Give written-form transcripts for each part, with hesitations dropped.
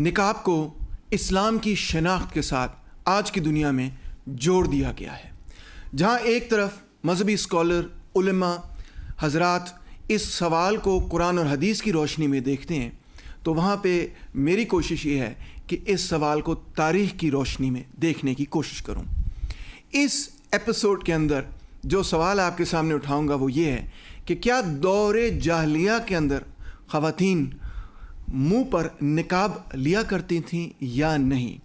نقاب کو اسلام کی شناخت کے ساتھ آج کی دنیا میں جوڑ دیا گیا ہے. جہاں ایک طرف مذہبی اسکالر علماء حضرات اس سوال کو قرآن اور حدیث کی روشنی میں دیکھتے ہیں، تو وہاں پہ میری کوشش یہ ہے کہ اس سوال کو تاریخ کی روشنی میں دیکھنے کی کوشش کروں. اس ایپیسوڈ کے اندر جو سوال آپ کے سامنے اٹھاؤں گا وہ یہ ہے کہ کیا دور جاہلیہ کے اندر خواتین منہ پر نقاب لیا کرتی تھیں یا نہیں.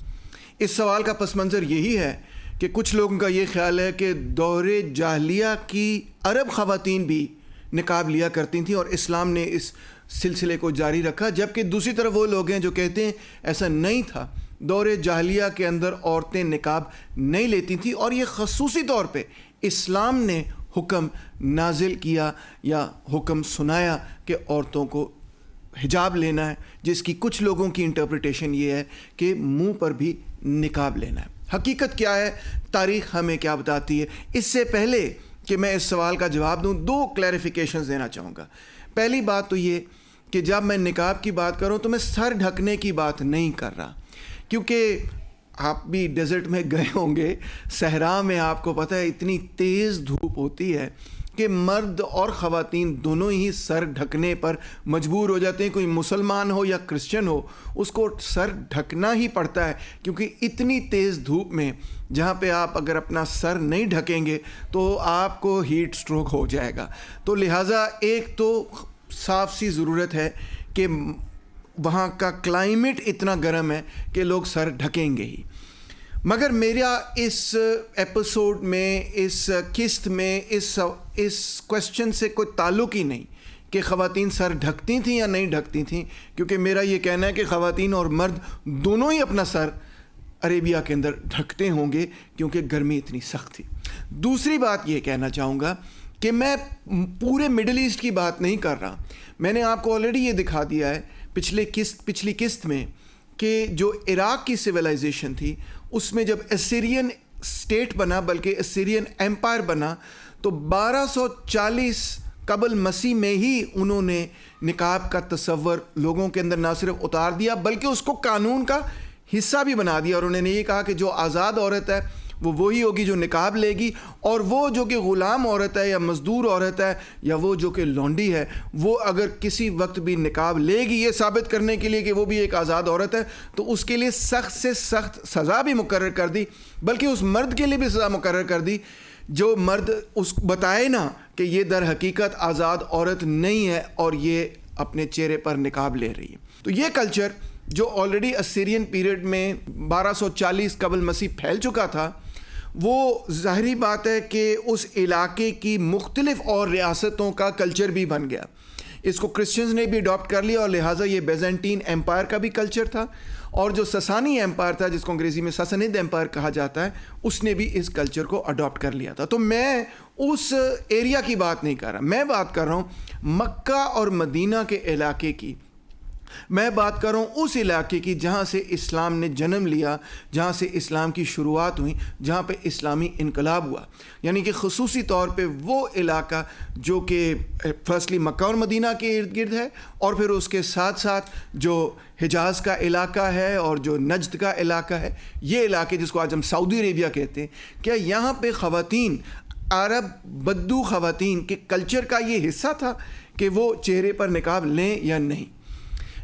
اس سوال کا پس منظر یہی ہے کہ کچھ لوگوں کا یہ خیال ہے کہ دور جاہلیہ کی عرب خواتین بھی نقاب لیا کرتی تھیں اور اسلام نے اس سلسلے کو جاری رکھا، جبکہ دوسری طرف وہ لوگ ہیں جو کہتے ہیں ایسا نہیں تھا. دور جاہلیہ کے اندر عورتیں نقاب نہیں لیتی تھیں اور یہ خصوصی طور پہ اسلام نے حکم نازل کیا یا حکم سنایا کہ عورتوں کو حجاب لینا ہے، جس کی کچھ لوگوں کی انٹرپریٹیشن یہ ہے کہ منہ پر بھی نقاب لینا ہے. حقیقت کیا ہے، تاریخ ہمیں کیا بتاتی ہے؟ اس سے پہلے کہ میں اس سوال کا جواب دوں، دو کلیریفیکیشنز دینا چاہوں گا. پہلی بات تو یہ کہ جب میں نقاب کی بات کروں تو میں سر ڈھکنے کی بات نہیں کر رہا، کیونکہ آپ بھی ڈیزرٹ میں گئے ہوں گے، صحرا میں آپ کو پتہ ہے اتنی تیز دھوپ ہوتی ہے کہ مرد اور خواتین دونوں ہی سر ڈھکنے پر مجبور ہو جاتے ہیں. کوئی مسلمان ہو یا کرسچن ہو، اس کو سر ڈھکنا ہی پڑتا ہے، کیونکہ اتنی تیز دھوپ میں جہاں پہ آپ اگر اپنا سر نہیں ڈھکیں گے تو آپ کو ہیٹ سٹروک ہو جائے گا. تو لہٰذا ایک تو صاف سی ضرورت ہے کہ وہاں کا کلائمیٹ اتنا گرم ہے کہ لوگ سر ڈھکیں گے ہی. مگر میرا اس ایپیسوڈ میں، اس قسط میں اس کویسچن سے کوئی تعلق ہی نہیں کہ خواتین سر ڈھکتی تھیں یا نہیں ڈھکتی تھیں، کیونکہ میرا یہ کہنا ہے کہ خواتین اور مرد دونوں ہی اپنا سر عربیہ کے اندر ڈھکتے ہوں گے کیونکہ گرمی اتنی سخت تھی. دوسری بات یہ کہنا چاہوں گا کہ میں پورے مڈل ایسٹ کی بات نہیں کر رہا. میں نے آپ کو آلریڈی یہ دکھا دیا ہے پچھلی قسط میں کہ جو عراق کی سویلائزیشن تھی، اس میں جب اسیرین اسٹیٹ بنا، بلکہ اسیرین ایمپائر بنا، تو 1240 قبل مسیح میں ہی انہوں نے نقاب کا تصور لوگوں کے اندر نہ صرف اتار دیا بلکہ اس کو قانون کا حصہ بھی بنا دیا. اور انہوں نے یہ کہا کہ جو آزاد عورت ہے وہ وہی ہوگی جو نقاب لے گی، اور وہ جو کہ غلام عورت ہے یا مزدور عورت ہے یا وہ جو کہ لونڈی ہے، وہ اگر کسی وقت بھی نقاب لے گی یہ ثابت کرنے کے لیے کہ وہ بھی ایک آزاد عورت ہے، تو اس کے لیے سخت سے سخت سزا بھی مقرر کر دی، بلکہ اس مرد کے لیے بھی سزا مقرر کر دی جو مرد اس بتائے نا کہ یہ در حقیقت آزاد عورت نہیں ہے اور یہ اپنے چہرے پر نقاب لے رہی ہے. تو یہ کلچر جو آلریڈی اسیرین پیریڈ میں 1240 قبل مسیح پھیل چکا تھا، وہ ظاہری بات ہے کہ اس علاقے کی مختلف اور ریاستوں کا کلچر بھی بن گیا. اس کو کرسچنز نے بھی اڈاپٹ کر لیا اور لہٰذا یہ بیزنٹین ایمپائر کا بھی کلچر تھا، اور جو سسانی ایمپائر تھا جس کو انگریزی میں ساسنید ایمپائر کہا جاتا ہے، اس نے بھی اس کلچر کو اڈاپٹ کر لیا تھا. تو میں اس ایریا کی بات نہیں کر رہا، میں بات کر رہا ہوں مکہ اور مدینہ کے علاقے کی. میں بات کر رہا ہوں اس علاقے کی جہاں سے اسلام نے جنم لیا، جہاں سے اسلام کی شروعات ہوئی، جہاں پہ اسلامی انقلاب ہوا. یعنی کہ خصوصی طور پہ وہ علاقہ جو کہ فرسٹلی مکہ اور مدینہ کے ارد گرد ہے، اور پھر اس کے ساتھ ساتھ جو حجاز کا علاقہ ہے اور جو نجد کا علاقہ ہے، یہ علاقے جس کو آج ہم سعودی عربیہ کہتے ہیں. کیا یہاں پہ خواتین، عرب بدو خواتین کے کلچر کا یہ حصہ تھا کہ وہ چہرے پر نقاب لیں یا نہیں؟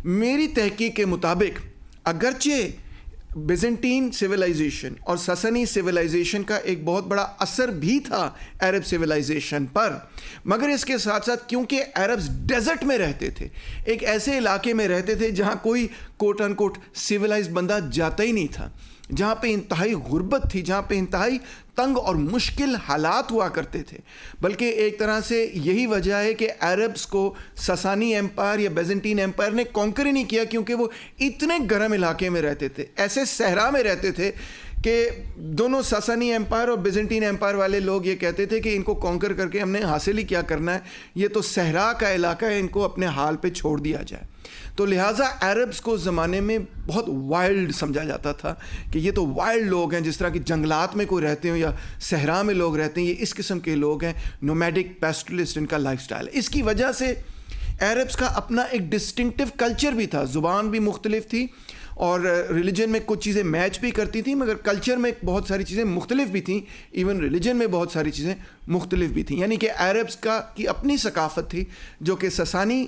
میری تحقیق کے مطابق اگرچہ بیزنٹین سویلائزیشن اور سسنی سویلائزیشن کا ایک بہت بڑا اثر بھی تھا عرب سویلائزیشن پر، مگر اس کے ساتھ ساتھ کیونکہ عربز ڈیزرٹ میں رہتے تھے، ایک ایسے علاقے میں رہتے تھے جہاں کوئی کوٹ ان کوٹ سویلائز بندہ جاتا ہی نہیں تھا، جہاں پہ انتہائی غربت تھی، جہاں پہ انتہائی تنگ اور مشکل حالات ہوا کرتے تھے. بلکہ ایک طرح سے یہی وجہ ہے کہ عربز کو سسانی ایمپائر یا بیزنٹین ایمپائر نے کانکر ہی نہیں کیا، کیونکہ وہ اتنے گرم علاقے میں رہتے تھے، ایسے صحرا میں رہتے تھے کہ دونوں ساسانی ایمپائر اور بیزنٹین ایمپائر والے لوگ یہ کہتے تھے کہ ان کو کانکر کر کے ہم نے حاصل ہی کیا کرنا ہے، یہ تو صحرا کا علاقہ ہے، ان کو اپنے حال پہ چھوڑ دیا جائے. تو لہٰذا عربز کو زمانے میں بہت وائلڈ سمجھا جاتا تھا کہ یہ تو وائلڈ لوگ ہیں، جس طرح کہ جنگلات میں کوئی رہتے ہوں یا صحرا میں لوگ رہتے ہیں، یہ اس قسم کے لوگ ہیں، نومیڈک پیسٹرلسٹ ان کا لائف سٹائل ہے. اس کی وجہ سے عربس کا اپنا ایک ڈسٹنکٹیو کلچر بھی تھا، زبان بھی مختلف تھی اور ریلیجن میں کچھ چیزیں میچ بھی کرتی تھیں، مگر کلچر میں بہت ساری چیزیں مختلف بھی تھیں، ایون ریلیجن میں بہت ساری چیزیں مختلف بھی تھیں. یعنی کہ عربس کی اپنی ثقافت تھی جو کہ ساسانی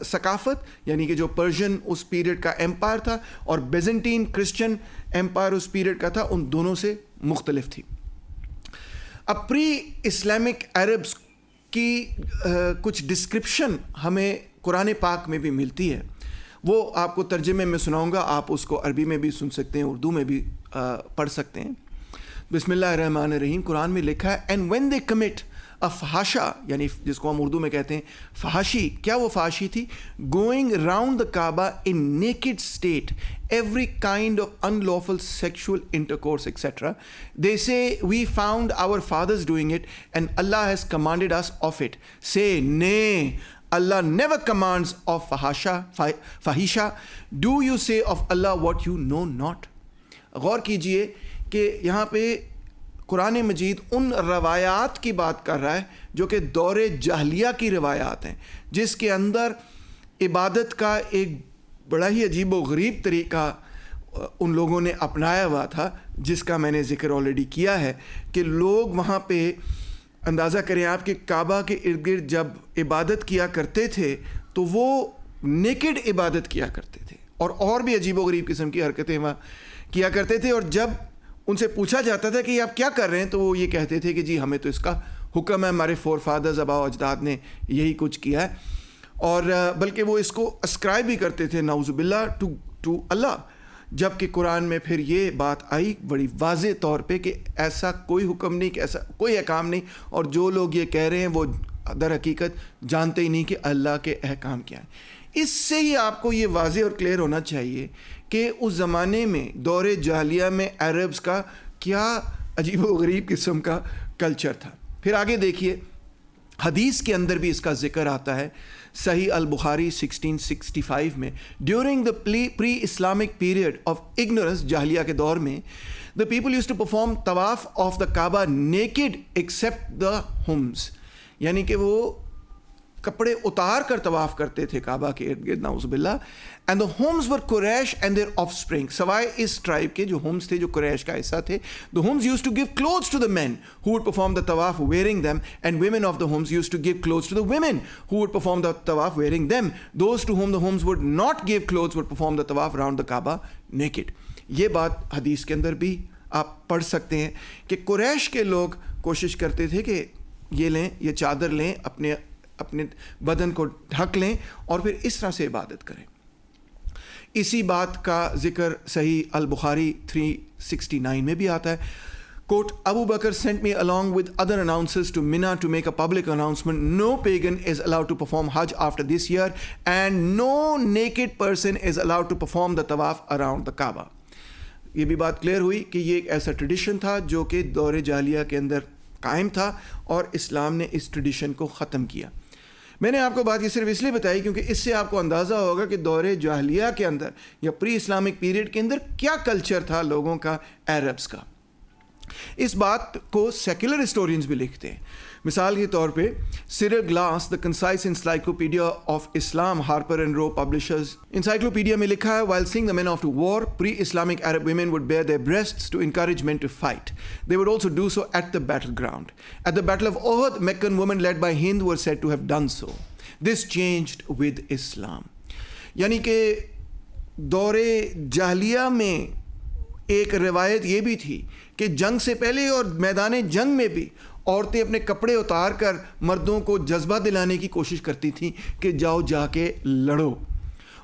ثقافت یعنی کہ جو پرشین اس پیریڈ کا ایمپائر تھا اور بیزنٹین کرسچن ایمپائر اس پیریڈ کا تھا، ان دونوں سے مختلف تھی. اب پری اسلامک عربس کی کچھ ڈسکرپشن ہمیں قرآن پاک میں بھی ملتی ہے، وہ آپ کو ترجمے میں سناؤں گا، آپ اس کو عربی میں بھی سن سکتے ہیں، اردو میں بھی پڑھ سکتے ہیں. بسم اللہ الرحمن الرحیم. قرآن میں لکھا ہے اینڈ وین دے کمٹ فحاشا، یعنی جس کو ہم اردو میں کہتے ہیں فحاشی. کیا وہ فحاشی تھی؟ Going round the Kaaba in naked state, every kind of unlawful sexual intercourse etc. They say we found our fathers doing it and Allah has commanded us of it. Say nay, Allah never commands of fahisha. Do you say of Allah what you know not? غور کیجئے کہ یہاں پہ قرآن مجید ان روایات کی بات کر رہا ہے جو کہ دور جاہلیہ کی روایات ہیں، جس کے اندر عبادت کا ایک بڑا ہی عجیب و غریب طریقہ ان لوگوں نے اپنایا ہوا تھا، جس کا میں نے ذکر آلریڈی کیا ہے کہ لوگ وہاں پہ اندازہ کریں آپ کہ کعبہ کے ارد گرد جب عبادت کیا کرتے تھے تو وہ نیکڈ عبادت کیا کرتے تھے اور بھی عجیب و غریب قسم کی حرکتیں وہاں کیا کرتے تھے. اور جب ان سے پوچھا جاتا تھا کہ یہ آپ کیا کر رہے ہیں تو وہ یہ کہتے تھے کہ جی ہمیں تو اس کا حکم ہے، ہمارے فور فادرز آباء و اجداد نے یہی کچھ کیا ہے. اور بلکہ وہ اس کو اسکرائب بھی کرتے تھے نعوذ باللہ ٹو اللہ. جب کہ قرآن میں پھر یہ بات آئی بڑی واضح طور پہ کہ ایسا کوئی حکم نہیں، کہ ایسا کوئی احکام نہیں، اور جو لوگ یہ کہہ رہے ہیں وہ در حقیقت جانتے ہی نہیں کہ اللہ کے احکام کیا ہیں. اس سے ہی آپ کو یہ واضح اور کلیئر ہونا چاہیے کہ اس زمانے میں دور جاہلیہ میں عربس کا کیا عجیب و غریب قسم کا کلچر تھا. پھر آگے دیکھیے حدیث کے اندر بھی اس کا ذکر آتا ہے. صحیح البخاری 1665 میں during the pre Islamic period of ignorance, جاہلیہ کے دور میں، the people use to perform طواف آف دا کعبہ نیکڈ ایکسیپٹ دا ہومز، یعنی کہ وہ کپڑے اتار کر طواف کرتے تھے کعبہ کے ارد گرد نعوذ باللہ. And the homes were Quraysh and their offspring, سوائے اس ٹرائب کے جو ہومز تھے جو قریش کا حصہ تھے. دا ہومز use to give clothes to the man who would perform the طواف wearing them and women of the ہومز use to give clothes to the women who would perform the طواف wearing them. Those to whom the ہومز would not give clothes would perform the طواف round دا کعبہ naked. یہ بات حدیث کے اندر بھی آپ پڑھ سکتے ہیں کہ قریش کے لوگ کوشش کرتے تھے کہ یہ لیں، یہ چادر لیں، اپنے بدن کو ڈھک لیں اور پھر اس طرح سے عبادت کریں. اسی بات کا ذکر صحیح البخاری 369 میں بھی آتا ہے. کوٹ Abu Bakr sent me along with other announcers to Mina to make a public announcement. No pagan is allowed to perform Hajj after this year and no naked person is allowed to perform the tawaf around the Kaaba. یہ بھی بات clear ہوئی کہ یہ ایک ایسا tradition تھا جو کہ دور جاہلیہ کے اندر قائم تھا اور اسلام نے اس ٹریڈیشن کو ختم کیا. میں نے آپ کو بات یہ صرف اس لیے بتائی کیونکہ اس سے آپ کو اندازہ ہوگا کہ دور جاہلیہ کے اندر یا پری اسلامک پیریڈ کے اندر کیا کلچر تھا لوگوں کا عربس کا. اس بات کو سیکولر ہسٹورینز بھی لکھتے ہیں. مثال کے طور پہ Cyril Glasse the concise encyclopedia of Islam, Harper and Row publishers, encyclopedia میں لکھا ہے while seeing the men off to war, pre-Islamic Arab women would bare their breasts to encourage men to fight. They would also do so at the battleground. At the Battle of Uhud, Meccan women led by Hind were said to have done so. This changed with Islam. یعنی کہ دور جاہلیہ میں ایک روایت یہ بھی تھی کہ جنگ سے پہلے اور میدان جنگ میں بھی عورتیں اپنے کپڑے اتار کر مردوں کو جذبہ دلانے کی کوشش کرتی تھیں کہ جاؤ جا کے لڑو.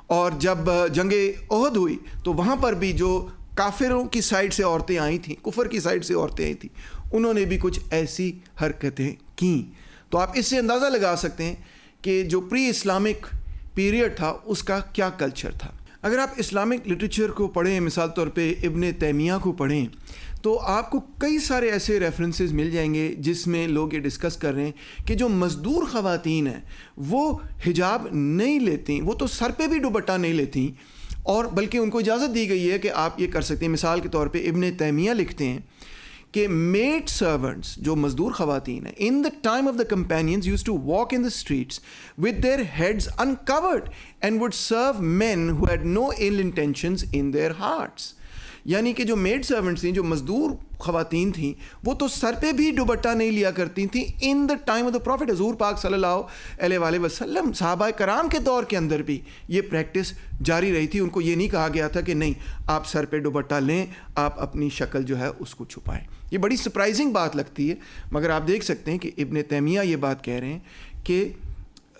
اور جب جنگ احد ہوئی تو وہاں پر بھی جو کافروں کی سائڈ سے عورتیں آئی تھیں، کفر کی سائڈ سے عورتیں آئی تھیں، انہوں نے بھی کچھ ایسی حرکتیں کیں. تو آپ اس سے اندازہ لگا سکتے ہیں کہ جو پری اسلامک پیریڈ تھا اس کا کیا کلچر تھا. اگر آپ اسلامک لٹریچر کو پڑھیں، مثال طور پہ ابن تیمیہ کو پڑھیں، تو آپ کو کئی سارے ایسے ریفرنسز مل جائیں گے جس میں لوگ یہ ڈسکس کر رہے ہیں کہ جو مزدور خواتین ہیں وہ حجاب نہیں لیتیں، وہ تو سر پہ بھی دوپٹہ نہیں لیتیں، اور بلکہ ان کو اجازت دی گئی ہے کہ آپ یہ کر سکتے ہیں. مثال کے طور پہ ابن تیمیہ لکھتے ہیں کہ میڈ سرونٹس جو مزدور خواتین ہیں in the time of the companions use to walk in the streets with their heads uncovered and would serve men who had no ill intentions in their hearts. یعنی کہ جو میڈ سرونٹس تھیں, جو مزدور خواتین تھیں, وہ تو سر پہ بھی دوپٹہ نہیں لیا کرتی تھیں in the time of the prophet. حضور پاک صلی اللہ علیہ وآلہ وسلم صحابہ کرام کے دور کے اندر بھی یہ پریکٹس جاری رہی تھی. ان کو یہ نہیں کہا گیا تھا کہ نہیں آپ سر پہ دوپٹہ لیں, آپ اپنی شکل جو ہے اس کو چھپائیں. یہ بڑی سرپرائزنگ بات لگتی ہے, مگر آپ دیکھ سکتے ہیں کہ ابن تیمیہ یہ بات کہہ رہے ہیں کہ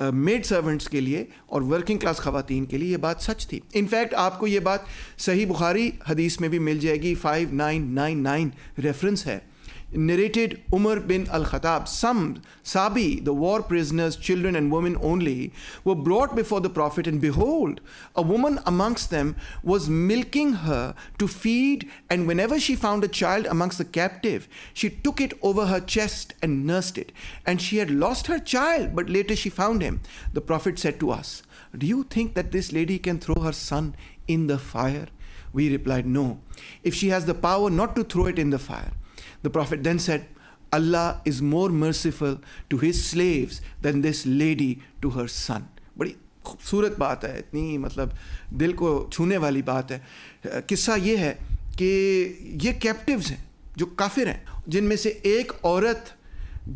میڈ سرونٹس کے لیے اور ورکنگ کلاس خواتین کے لیے یہ بات سچ تھی. انفیکٹ آپ کو یہ بات صحیح بخاری حدیث میں بھی مل جائے گی, 5999 ریفرنس ہے. Narrated Umar bin al-Khattab, some Sabi, the war prisoners, children and women only, were brought before the Prophet, and behold, a woman amongst them was milking her to feed, and whenever she found a child amongst the captive, she took it over her chest and nursed it. And she had lost her child, but later she found him. The Prophet said to us, "Do you think that this lady can throw her son in the fire?" We replied, "No, if she has the power not to throw it in the fire." The Prophet then said, Allah is more merciful to his slaves than this lady to her son. بڑی خوبصورت بات ہے, اتنی مطلب دل کو چھونے والی بات ہے. قصہ یہ ہے کہ یہ کیپٹیوز ہیں جو کافر ہیں, جن میں سے ایک عورت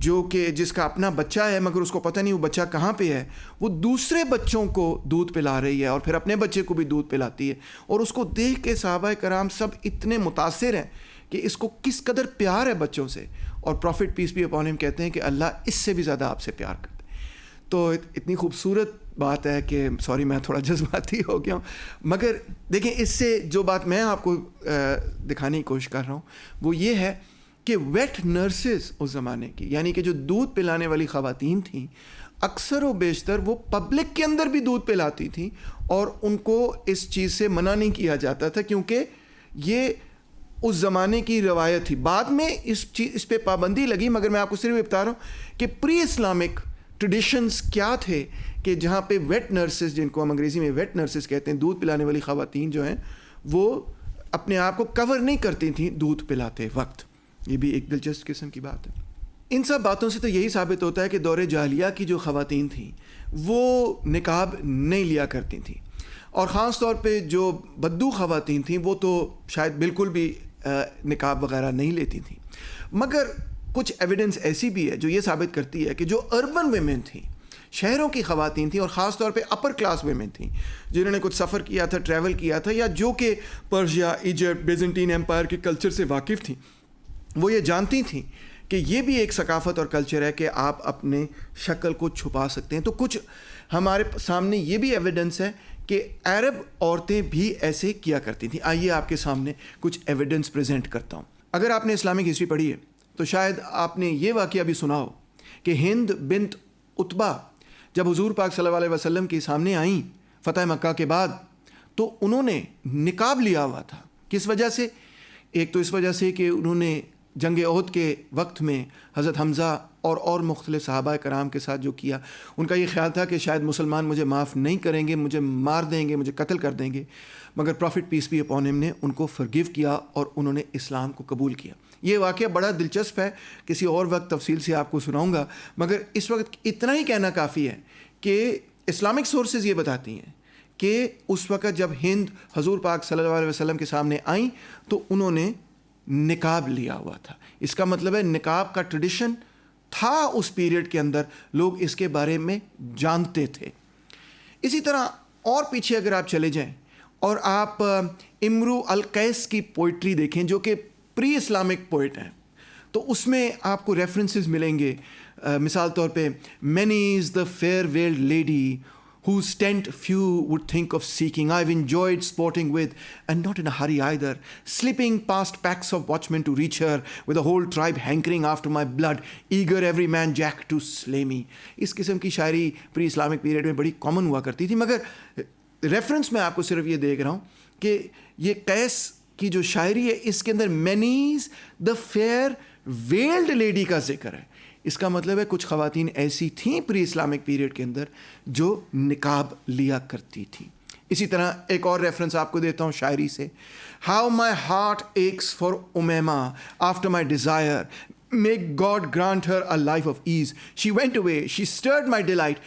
جو کہ جس کا اپنا بچہ ہے مگر اس کو پتہ نہیں وہ بچہ کہاں پہ ہے, وہ دوسرے بچوں کو دودھ پلا رہی ہے اور پھر اپنے بچے کو بھی دودھ پلاتی ہے. اور اس کو دیکھ کے صحابہ کرام سب اتنے متاثر ہیں کہ اس کو کس قدر پیار ہے بچوں سے. اور profit piece be upon him کہتے ہیں کہ اللہ اس سے بھی زیادہ آپ سے پیار کرتا ہے. تو اتنی خوبصورت بات ہے کہ سوری میں تھوڑا جذباتی ہو گیا ہوں, مگر دیکھیں اس سے جو بات میں آپ کو دکھانے کی کوشش کر رہا ہوں وہ یہ ہے کہ ویٹ نرسز اس زمانے کی, یعنی کہ جو دودھ پلانے والی خواتین تھیں, اکثر و بیشتر وہ پبلک کے اندر بھی دودھ پلاتی تھیں اور ان کو اس چیز سے منع نہیں کیا جاتا تھا کیونکہ یہ اس زمانے کی روایت تھی. بعد میں اس پہ پابندی لگی, مگر میں آپ کو صرف یہ بتا رہا ہوں کہ پری اسلامک ٹریڈیشنز کیا تھے کہ جہاں پہ ویٹ نرسز, جن کو ہم انگریزی میں ویٹ نرسز کہتے ہیں, دودھ پلانے والی خواتین جو ہیں وہ اپنے آپ کو کور نہیں کرتی تھیں دودھ پلاتے وقت. یہ بھی ایک دلچسپ قسم کی بات ہے. ان سب باتوں سے تو یہی ثابت ہوتا ہے کہ دور جاہلیہ کی جو خواتین تھیں وہ نقاب نہیں لیا کرتی تھیں, اور خاص طور پہ جو بدو خواتین تھیں وہ تو شاید بالکل بھی نقاب وغیرہ نہیں لیتی تھیں. مگر کچھ ایویڈنس ایسی بھی ہے جو یہ ثابت کرتی ہے کہ جو اربن ویمن تھیں, شہروں کی خواتین تھیں, اور خاص طور پہ اپر کلاس ویمن تھیں جنہوں نے کچھ سفر کیا تھا, ٹریول کیا تھا, یا جو کہ پرشیا, ایجپٹ, بیزنٹین ایمپائر کے کلچر سے واقف تھیں, وہ یہ جانتی تھیں کہ یہ بھی ایک ثقافت اور کلچر ہے کہ آپ اپنے شکل کو چھپا سکتے ہیں. تو کچھ ہمارے سامنے یہ بھی ایویڈنس ہے کہ عرب عورتیں بھی ایسے کیا کرتی تھیں. آئیے آپ کے سامنے کچھ ایویڈنس پریزنٹ کرتا ہوں. اگر آپ نے اسلامک ہسٹری پڑھی ہے تو شاید آپ نے یہ واقعہ بھی سنا ہو کہ ہند بنت عتبہ جب حضور پاک صلی اللہ علیہ وسلم کے سامنے آئیں فتح مکہ کے بعد, تو انہوں نے نقاب لیا ہوا تھا. کس وجہ سے؟ ایک تو اس وجہ سے کہ انہوں نے جنگ احد کے وقت میں حضرت حمزہ اور مختلف صحابہ کرام کے ساتھ جو کیا, ان کا یہ خیال تھا کہ شاید مسلمان مجھے معاف نہیں کریں گے, مجھے مار دیں گے, مجھے قتل کر دیں گے. مگر profit piece be upon him نے ان کو فرگیو کیا اور انہوں نے اسلام کو قبول کیا. یہ واقعہ بڑا دلچسپ ہے, کسی اور وقت تفصیل سے آپ کو سناؤں گا, مگر اس وقت اتنا ہی کہنا کافی ہے کہ اسلامک سورسز یہ بتاتی ہیں کہ اس وقت جب ہند حضور پاک صلی اللہ علیہ وسلم کے سامنے آئیں تو انہوں نے نقاب لیا ہوا تھا. اس کا مطلب ہے نقاب کا ٹریڈیشن تھا اس پیریڈ کے اندر, لوگ اس کے بارے میں جانتے تھے. اسی طرح اور پیچھے اگر آپ چلے جائیں اور آپ امرؤ القیس کی پوئٹری دیکھیں جو کہ پری اسلامک پوئٹ ہیں, تو اس میں آپ کو ریفرنسز ملیں گے. مثال طور پہ many is the fair veiled lady whose tent few would think of seeking. I've enjoyed sporting with, and not in a hurry either, slipping past packs of watchmen to reach her, with a whole tribe hankering after my blood, eager every man jack to slay me. اس قسم کی شاعری پری Islamic period میں بڑی common ہوا کرتی تھی. مگر reference میں آپ کو صرف یہ دیکھ رہا ہوں کہ یہ قیس کی جو شاعری ہے اس کے اندر many's the fair veiled lady کا ذکر ہے. اس کا مطلب ہے کچھ خواتین ایسی تھیں پری اسلامک پیریڈ کے اندر جو نقاب لیا کرتی تھیں. اسی طرح ایک اور ریفرنس آپ کو دیتا ہوں شاعری سے. How my heart aches for Umayma after my desire, may God grant her a life of ease. She went away, she stirred my delight,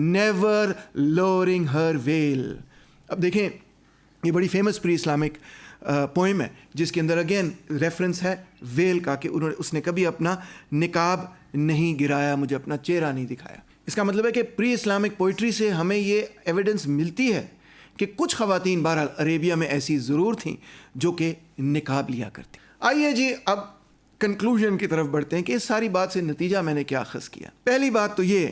never lowering her veil. اب دیکھیں یہ بڑی فیمس پری اسلامک پوئم ہے جس کے اندر again reference ہے well کا کہ اس نے کبھی اپنا نقاب نہیں گرایا, مجھے اپنا چہرہ نہیں دکھایا. اس کا مطلب ہے کہ پری اسلامک پوئٹری سے ہمیں یہ ایویڈنس ملتی ہے کہ کچھ خواتین بہرحال عربیہ میں ایسی ضرور تھیں جو کہ نقاب لیا کرتی. آئیے جی اب کنکلوژن کی طرف بڑھتے ہیں کہ اس ساری بات سے نتیجہ میں نے کیا اخذ کیا. پہلی بات تو یہ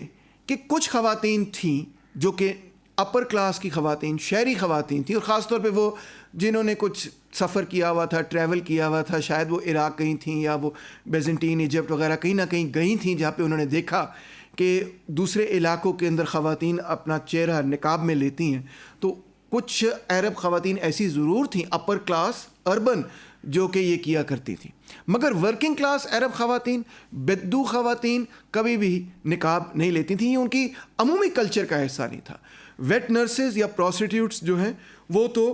کہ کچھ خواتین تھیں جو کہ اپر کلاس کی خواتین, شہری خواتین تھیں, اور خاص طور پہ وہ جنہوں نے کچھ سفر کیا ہوا تھا, ٹریول کیا ہوا تھا, شاید وہ عراق گئی تھیں یا وہ بیزنٹین ایجپٹ وغیرہ کہیں نہ کہیں گئی تھیں جہاں پہ انہوں نے دیکھا کہ دوسرے علاقوں کے اندر خواتین اپنا چہرہ نقاب میں لیتی ہیں. تو کچھ عرب خواتین ایسی ضرور تھیں اپر کلاس اربن جو کہ یہ کیا کرتی تھیں, مگر ورکنگ کلاس عرب خواتین, بدو خواتین کبھی بھی نقاب نہیں لیتی تھیں. یہ ان کی عمومی کلچر کا حصہ نہیں تھا. ویٹ نرسز یا پروسٹیٹیوٹس جو ہیں وہ تو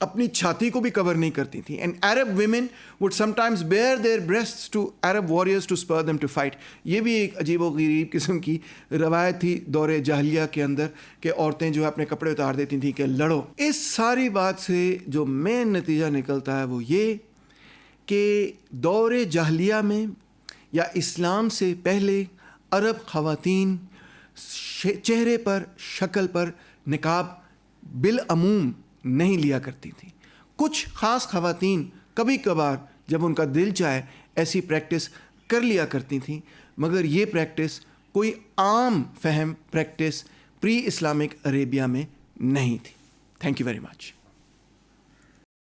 اپنی چھاتی کو بھی کور نہیں کرتی تھیں. And Arab women would sometimes bear their breasts to Arab warriors to spur them to fight. یہ بھی ایک عجیب و غریب قسم کی روایت تھی دور جاہلیہ کے اندر کہ عورتیں جو ہے اپنے کپڑے اتار دیتی تھیں کہ لڑو. اس ساری بات سے جو مین نتیجہ نکلتا ہے وہ یہ کہ دور جاہلیہ میں یا اسلام سے پہلے عرب خواتین چہرے پر, شکل پر نقاب بالعموم نہیں لیا کرتی تھیں. کچھ خاص خواتین کبھی کبھار جب ان کا دل چاہے ایسی پریکٹس کر لیا کرتی تھیں, مگر یہ پریکٹس کوئی عام فہم پریکٹس پری اسلامک عربیہ میں نہیں تھی. Thank you very much.